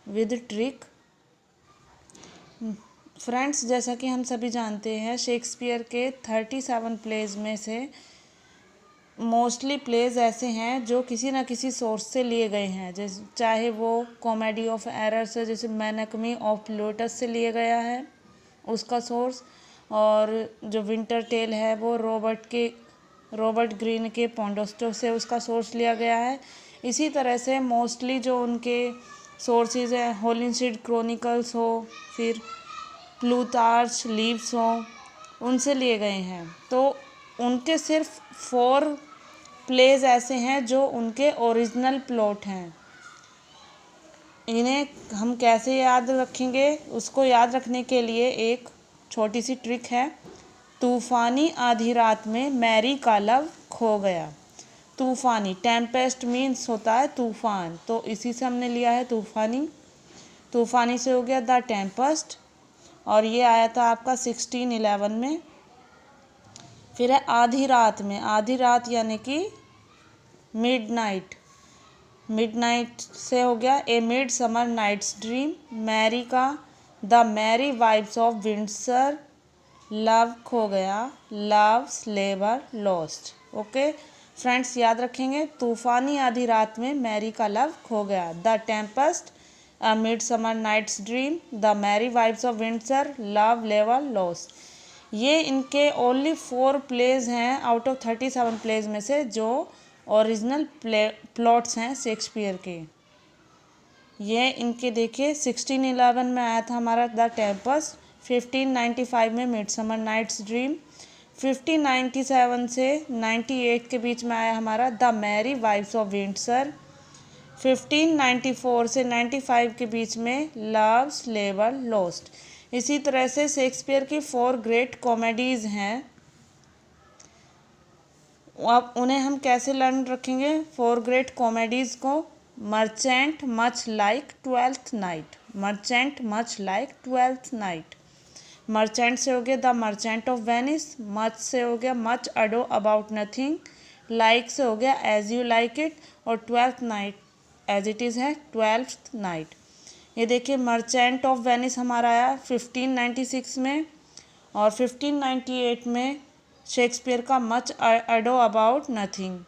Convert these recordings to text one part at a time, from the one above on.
With trick. Friends, जैसा कि हम सभी जानते हैं, शेक्सपियर के 37 प्लेज में से मोस्टली प्लेज ऐसे हैं जो किसी न किसी सोर्स से लिए गए हैं, जैसे चाहे वो कॉमेडी ऑफ एरर्स है, जैसे मैनकमी ऑफ लोटस से लिया गया है उसका सोर्स, और जो विंटर टेल है वो रॉबर्ट ग्रीन के पोंडोस्टो से उसका सोर्स लिया गया है। इसी तरह से मोस्टली जो उनके सोर्सेज हैं, होलिनशीड क्रॉनिकल्स हो, फिर प्लूटार्च लीव्स हो, उनसे लिए गए हैं। तो उनके सिर्फ 4 प्लेज ऐसे हैं जो उनके ओरिजिनल प्लॉट हैं। इन्हें हम कैसे याद रखेंगे, उसको याद रखने के लिए एक छोटी सी ट्रिक है। तूफानी आधी रात में मैरी का लव खो गया। तूफानी, टेम्पेस्ट मीन्स होता है तूफान, तो इसी से हमने लिया है तूफानी। तूफानी से हो गया द टेम्पेस्ट, और ये आया था आपका 1611 में। फिर है आधी रात में, आधी रात यानी कि मिडनाइट। मिडनाइट से हो गया a midsummer night's dream. Merry का the merry wives of Windsor, love खो गया, लव स्लेवर लॉस्ट। ओके फ्रेंड्स, याद रखेंगे, तूफानी आधी रात में मैरी का लव खो गया, the tempest, a midsummer night's dream, the merry wives of Windsor, love लेवर लॉस्ट। ये इनके ओनली 4 प्लेज हैं आउट ऑफ 37 प्लेज में से जो ओरिजिनल प्लॉट्स हैं शेक्सपियर के। ये इनके देखिए 1611 में आया था हमारा द टेम्पेस्ट, 1595 में मिडसमर नाइट्स ड्रीम, 1597 से 98 के बीच में आया हमारा the merry wives of Windsor, 1594 से 95 के बीच में लव स्लेवर लॉस्ट। इसी तरह से शेक्सपियर की 4 ग्रेट कॉमेडीज़ हैं। अब उन्हें हम कैसे लर्न रखेंगे 4 ग्रेट कॉमेडीज़ को। Merchant much like twelfth night, merchant much like twelfth night. Merchant से हो गया the merchant of Venice, much से हो गया much ado about nothing, like से हो गया एज यू लाइक इट, और twelfth night as it is है ट्वेल्थ नाइट। ये देखिए मर्चेंट ऑफ वेनिस हमारा आया 1596 में, और 1598 में शेक्सपियर का much ado about nothing.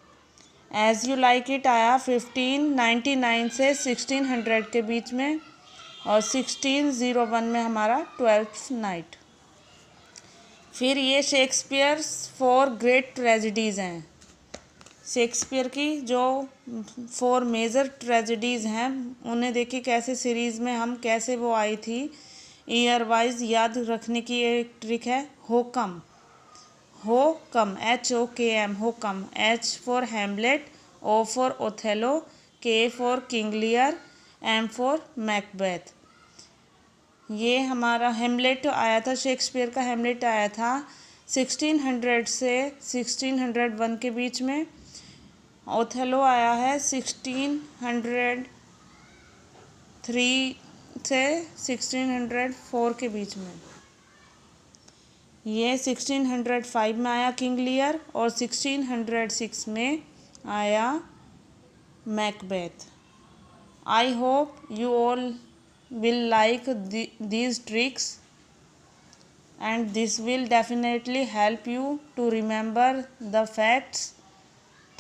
As you like it आया 1599 से 1600 के बीच में, और 1601 में हमारा ट्वेल्थ नाइट। फिर ये शेक्सपियर्स 4 ग्रेट ट्रेजेडीज़ हैं। शेक्सपियर की जो 4 मेजर ट्रेजेडीज़ हैं उन्हें देखिए कैसे सीरीज़ में हम कैसे वो आई थी, ईयर वाइज याद रखने की एक ट्रिक है। होकम, होकम HOKM, होकम, H for Hamlet, O for Othello, K for King Lear, M for Macbeth. ये हमारा हेमलेट आया था, शेक्सपियर का हेमलेट आया था 1600 से 1601 के बीच में। ओथेलो आया है 1603 से 1604 के बीच में। ये 1605 में आया किंग लियर, और 1606 में आया Macbeth. I hope you all will like these tricks, and this will definitely help you to remember the facts